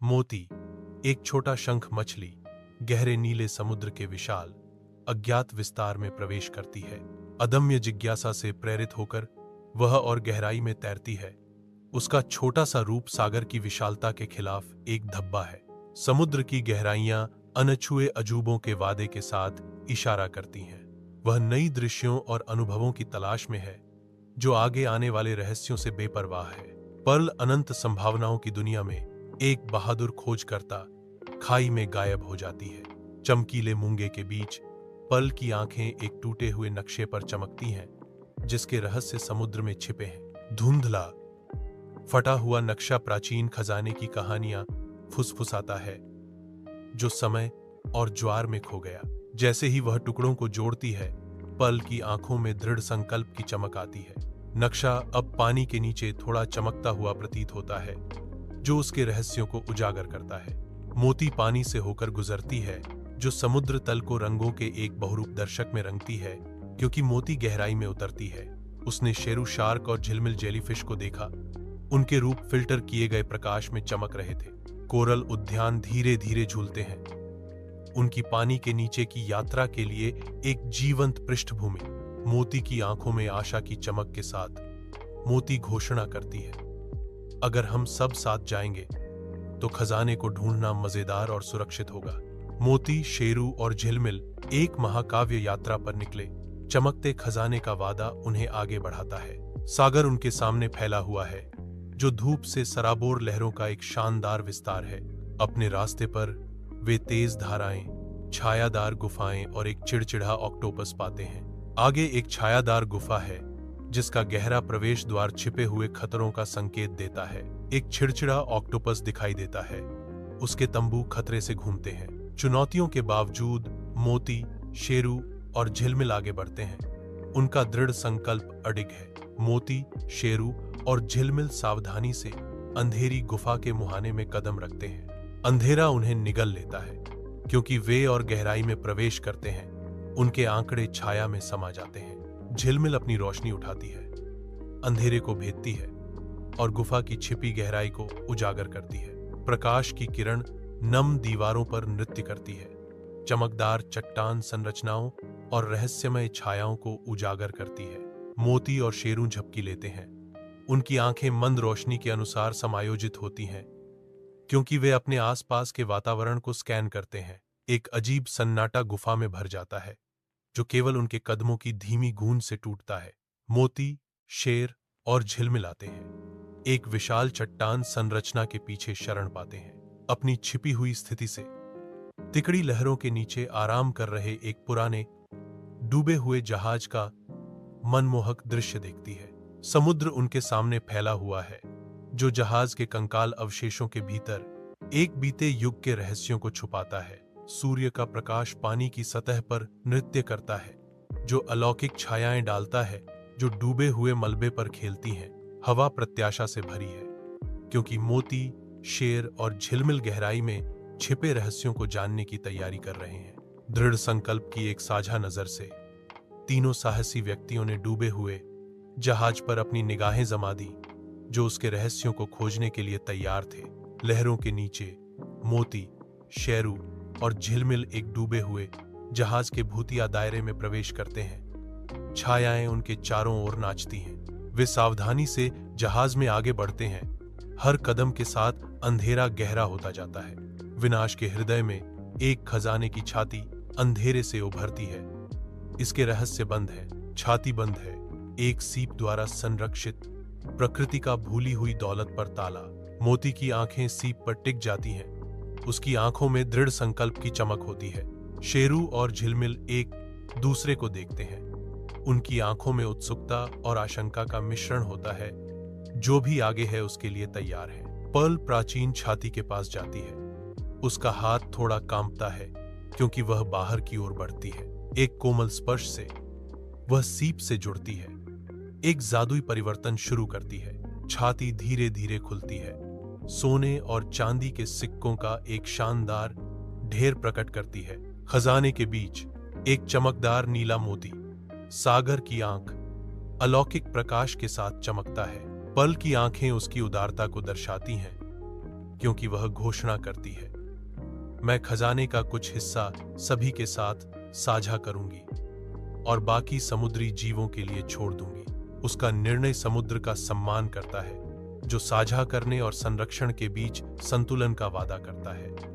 मोती, एक छोटा शंख मछली, गहरे नीले समुद्र के विशाल अज्ञात विस्तार में प्रवेश करती है। अदम्य जिज्ञासा से प्रेरित होकर वह और गहराई में तैरती है। उसका छोटा सा रूप सागर की विशालता के खिलाफ एक धब्बा है। समुद्र की गहराइयां अनछुए अजूबों के वादे के साथ इशारा करती हैं। वह नई दृश्यों और अनुभवों की तलाश में है, जो आगे आने वाले रहस्यों से बेपरवाह है। पर्ल अनंत संभावनाओं की दुनिया में एक बहादुर खोजकर्ता खाई में गायब हो जाती है। चमकीले मूंगे के बीच पर्ल की आंखें एक टूटे हुए नक्शे पर चमकती हैं, जिसके रहस्य समुद्र में छिपे हैं। धुंधला फटा हुआ नक्शा प्राचीन खजाने की कहानियां फुसफुसाता है, जो समय और ज्वार में खो गया। जैसे ही वह टुकड़ों को जोड़ती है, पर्ल की आंखों में दृढ़ संकल्प की चमक आती है। नक्शा अब पानी के नीचे थोड़ा चमकता हुआ प्रतीत होता है, जो उसके रहस्यों को उजागर करता है। मोती पानी से होकर गुजरती है, जो समुद्र तल को रंगों के एक बहुरूप दर्शक में रंगती है। क्योंकि मोती गहराई में उतरती है, उसने शेरू शार्क और झिलमिल जेलीफिश को देखा। उनके रूप फिल्टर किए गए प्रकाश में चमक रहे थे। कोरल उद्यान धीरे धीरे झूलते हैं, उनकी पानी के नीचे की यात्रा के लिए एक जीवंत पृष्ठभूमि। मोती की आंखों में आशा की चमक के साथ मोती घोषणा करती है, अगर हम सब साथ जाएंगे तो खजाने को ढूंढना मजेदार और सुरक्षित होगा। मोती, शेरू और झिलमिल एक महाकाव्य यात्रा पर निकले। चमकते खजाने का वादा उन्हें आगे बढ़ाता है। सागर उनके सामने फैला हुआ है, जो धूप से सराबोर लहरों का एक शानदार विस्तार है। अपने रास्ते पर वे तेज धाराएं, छायादार गुफाएं और एक चिड़चिड़ा ऑक्टोपस पाते हैं। आगे एक छायादार गुफा है, जिसका गहरा प्रवेश द्वार छिपे हुए खतरों का संकेत देता है। एक चिड़चिड़ा ऑक्टोपस दिखाई देता है, उसके तंबू खतरे से घूमते हैं। चुनौतियों के बावजूद मोती, शेरू और झिलमिल आगे बढ़ते हैं। उनका दृढ़ संकल्प अडिग है। मोती, शेरू और झिलमिल सावधानी से अंधेरी गुफा के मुहाने में कदम रखते हैं। अंधेरा उन्हें निगल लेता है, क्योंकि वे और गहराई में प्रवेश करते हैं। उनके आंकड़े छाया में समा जाते हैं। झिलमिल अपनी रोशनी उठाती है, अंधेरे को भेदती है और गुफा की छिपी गहराई को उजागर करती है। प्रकाश की किरण नम दीवारों पर नृत्य करती है, चमकदार चट्टान संरचनाओं और रहस्यमय छायाओं को उजागर करती है। मोती और शेरू झपकी लेते हैं। उनकी आंखें मंद रोशनी के अनुसार समायोजित होती हैं, क्योंकि वे अपने आसपास के वातावरण को स्कैन करते हैं। एक अजीब सन्नाटा गुफा में भर जाता है, जो केवल उनके कदमों की धीमी गूंज से टूटता है। मोती, शेर और झिलमिल आते हैं, एक विशाल चट्टान संरचना के पीछे शरण पाते हैं। अपनी छिपी हुई स्थिति से तिकड़ी लहरों के नीचे आराम कर रहे एक पुराने डूबे हुए जहाज का मनमोहक दृश्य देखती है। समुद्र उनके सामने फैला हुआ है, जो जहाज के कंकाल अवशेषों के भीतर एक बीते युग के रहस्यों को छुपाता है। सूर्य का प्रकाश पानी की सतह पर नृत्य करता है, जो अलौकिक छायाएं डालता है, जो डूबे हुए मलबे पर खेलती हैं। हवा प्रत्याशा से भरी है, क्योंकि मोती, शेर और झिलमिल गहराई में छिपे रहस्यों को जानने की तैयारी कर रहे हैं। दृढ़ संकल्प की एक साझा नजर से तीनों साहसी व्यक्तियों ने डूबे हुए जहाज पर अपनी निगाहें जमा दी, जो उसके रहस्यों को खोजने के लिए तैयार थे। लहरों के नीचे मोती, शेरू और झिलमिल एक डूबे हुए जहाज के भूतिया दायरे में प्रवेश करते हैं। छायाएं उनके चारों ओर नाचती हैं। वे सावधानी से जहाज में आगे बढ़ते हैं। हर कदम के साथ अंधेरा गहरा होता जाता है। विनाश के हृदय में एक खजाने की छाती अंधेरे से उभरती है। इसके रहस्य बंद है, छाती बंद है, एक सीप द्वारा संरक्षित, प्रकृति का भूली हुई दौलत पर ताला। मोती की आंखें सीप पर टिक जाती हैं, उसकी आंखों में दृढ़ संकल्प की चमक होती है। शेरू और झिलमिल एक दूसरे को देखते हैं, उनकी आंखों में उत्सुकता और आशंका का मिश्रण होता है। जो भी आगे है उसके लिए तैयार है। पर्ल प्राचीन छाती के पास जाती है। उसका हाथ थोड़ा कांपता है, क्योंकि वह बाहर की ओर बढ़ती है। एक कोमल स्पर्श से वह सीप से जुड़ती है, एक जादुई परिवर्तन शुरू करती है। छाती धीरे धीरे खुलती है, सोने और चांदी के सिक्कों का एक शानदार ढेर प्रकट करती है। खजाने के बीच एक चमकदार नीला मोती, सागर की आंख, अलौकिक प्रकाश के साथ चमकता है। पर्ल की आंखें उसकी उदारता को दर्शाती हैं, क्योंकि वह घोषणा करती है, मैं खजाने का कुछ हिस्सा सभी के साथ साझा करूंगी और बाकी समुद्री जीवों के लिए छोड़ दूंगी। उसका निर्णय समुद्र का सम्मान करता है, जो साझा करने और संरक्षण के बीच संतुलन का वादा करता है।